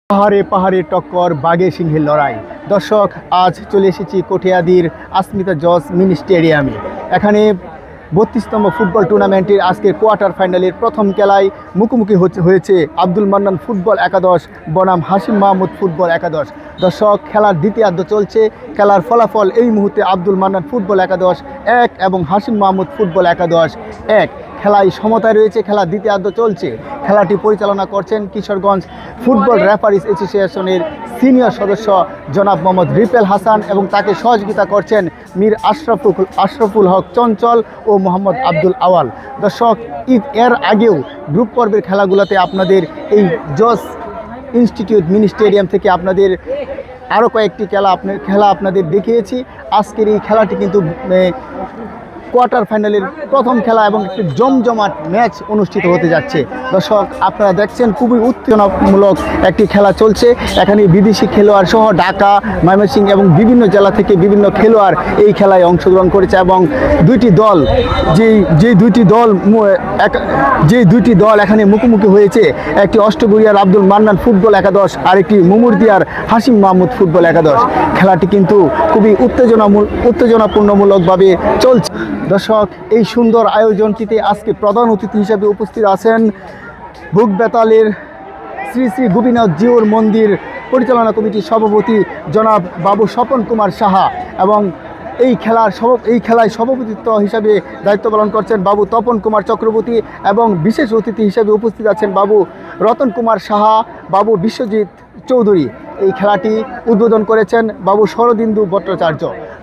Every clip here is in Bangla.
পাহাড়ে পাহাড়ে টক্কর বাঘে সিংহের লড়াই। দর্শক, আজ চলে এসেছি কটিয়াদীর আসমিতা জজ মিনি স্টেডিয়ামে। এখানে 32তম ফুটবল টুর্নামেন্টের আজকের কোয়ার্টার ফাইনালের প্রথম খেলায় মুখোমুখি হয়েছে আব্দুল মান্নান ফুটবল একাদশ বনাম হাশিম মাহমুদ ফুটবল একাদশ। দর্শক, খেলার দ্বিতীয়ার্ধ চলছে। খেলার ফলাফল এই মুহূর্তে আব্দুল মান্নান ফুটবল একাদশ 1 এবং হাশিম মাহমুদ ফুটবল একাদশ 1। খেলায় সমতায় রয়েছে। খেলার দ্বিতীয়ার্ধ চলছে। খেলাটি পরিচালনা করছেন কিশোরগঞ্জ ফুটবল রেফারিজ অ্যাসোসিয়েশনের সিনিয়র সদস্য জনাব মোহাম্মদ রিপেল হাসান এবং তাকে সহযোগিতা করছেন মীর আশরাফুল হক চঞ্চল ও মোহাম্মদ আব্দুল আওয়াল। দর্শক, এর আগেও গ্রুপ পর্বের খেলাগুলোতে আপনাদের এই জজ ইনস্টিটিউট মিনি স্টেডিয়াম থেকে আপনাদের আরও কয়েকটি খেলা আপনাদের দেখিয়েছি। আজকের এই খেলাটি কিন্তু কোয়ার্টার ফাইনালের প্রথম খেলা এবং একটি জমজমাট ম্যাচ অনুষ্ঠিত হতে যাচ্ছে। দর্শক, আপনারা দেখছেন খুবই উত্তেজনামূলক একটি খেলা চলছে। এখানে বিদেশি খেলোয়াড় সহ ঢাকা, ময়মনসিংহ এবং বিভিন্ন জেলা থেকে বিভিন্ন খেলোয়াড় এই খেলায় অংশগ্রহণ করেছে এবং যে দুইটি দল এখানে মুখোমুখি হয়েছে, একটি অষ্টগড়িয়ার আব্দুল মান্নান ফুটবল একাদশ আর একটি মুমুরদিয়ার হাশিম মাহমুদ ফুটবল একাদশ। খেলাটি কিন্তু খুবই উত্তেজনাপূর্ণমূলকভাবে চলছে। দর্শক, এই সুন্দর আয়োজনটিতে আজকে প্রধান অতিথি হিসেবে উপস্থিত আছেন বুক বেতালের শ্রী শ্রী গোপীনাথ জিউর মন্দির পরিচালনা কমিটির সভাপতি জনাব বাবু স্বপন কুমার সাহা এবং এই খেলায় সভাপতিত্ব হিসাবে দায়িত্ব পালন করছেন বাবু তপন কুমার চক্রবর্তী এবং বিশেষ অতিথি হিসেবে উপস্থিত আছেন বাবু রতন কুমার সাহা, বাবু বিশ্বজিৎ চৌধুরী। এই খেলাটি উদ্বোধন করেছেন বাবু শরদিন্দু ভট্টাচার্য।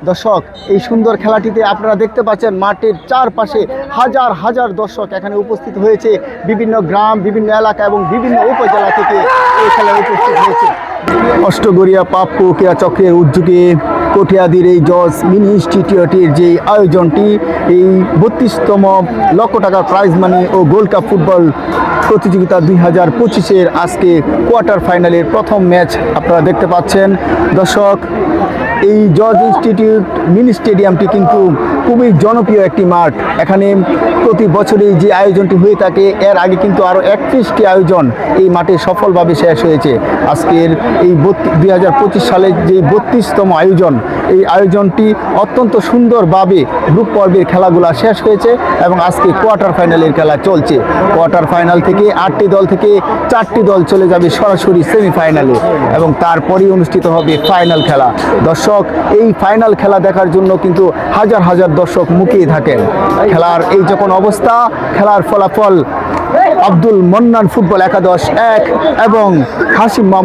দর্শক, এই সুন্দর খেলাটিতে আপনারা দেখতে পাচ্ছেন মাঠের চারপাশে হাজার হাজার দর্শক এখানে উপস্থিত হয়েছে। বিভিন্ন গ্রাম, বিভিন্ন এলাকা এবং বিভিন্ন উপজেলা থেকে এই খেলায় উপস্থিত হয়েছে। অষ্টগড়িয়া পাপ্পু ক্রীড়া চক্রের উদ্যোগে কটিয়াদীর এই জজ মিনি ইনস্টিটিউটের যে আয়োজনটি, এই 32তম লক্ষ টাকা প্রাইজ মানি ও গোল্ড কাপ ফুটবল প্রতিযোগিতা 2025-এর আজকে কোয়ার্টার ফাইনালের প্রথম ম্যাচ আপনারা দেখতে পাচ্ছেন। দর্শক, এই জজ ইনস্টিটিউট মিনি স্টেডিয়ামটি কিন্তু খুবই জনপ্রিয় একটি মাঠ। এখানে প্রতি বছরই যে আয়োজনটি হয়ে থাকে, এর আগে কিন্তু আরও 31টি আয়োজন এই মাঠে সফলভাবে শেষ হয়েছে। আজকের এই 2025 সালের যে 32তম আয়োজন, এই আয়োজনটি অত্যন্ত সুন্দরভাবে গ্রুপ পর্বের খেলাগুলো শেষ হয়েছে এবং আজকে কোয়ার্টার ফাইনালের খেলা চলছে। কোয়ার্টার ফাইনাল থেকে 8টি দল থেকে 4টি দল চলে যাবে সরাসরি সেমিফাইনালে এবং তারপরেই অনুষ্ঠিত হবে ফাইনাল খেলা। দর্শক, এই ফাইনাল খেলা দেখার জন্য কিন্তু হাজার হাজার দর্শক মুখিয়ে থাকেন। খেলার এই যখন অবস্থা, খেলার ফলাফল আব্দুল মান্নান ফুটবল একাদশ 1 এবং হাশিম মাহমুদ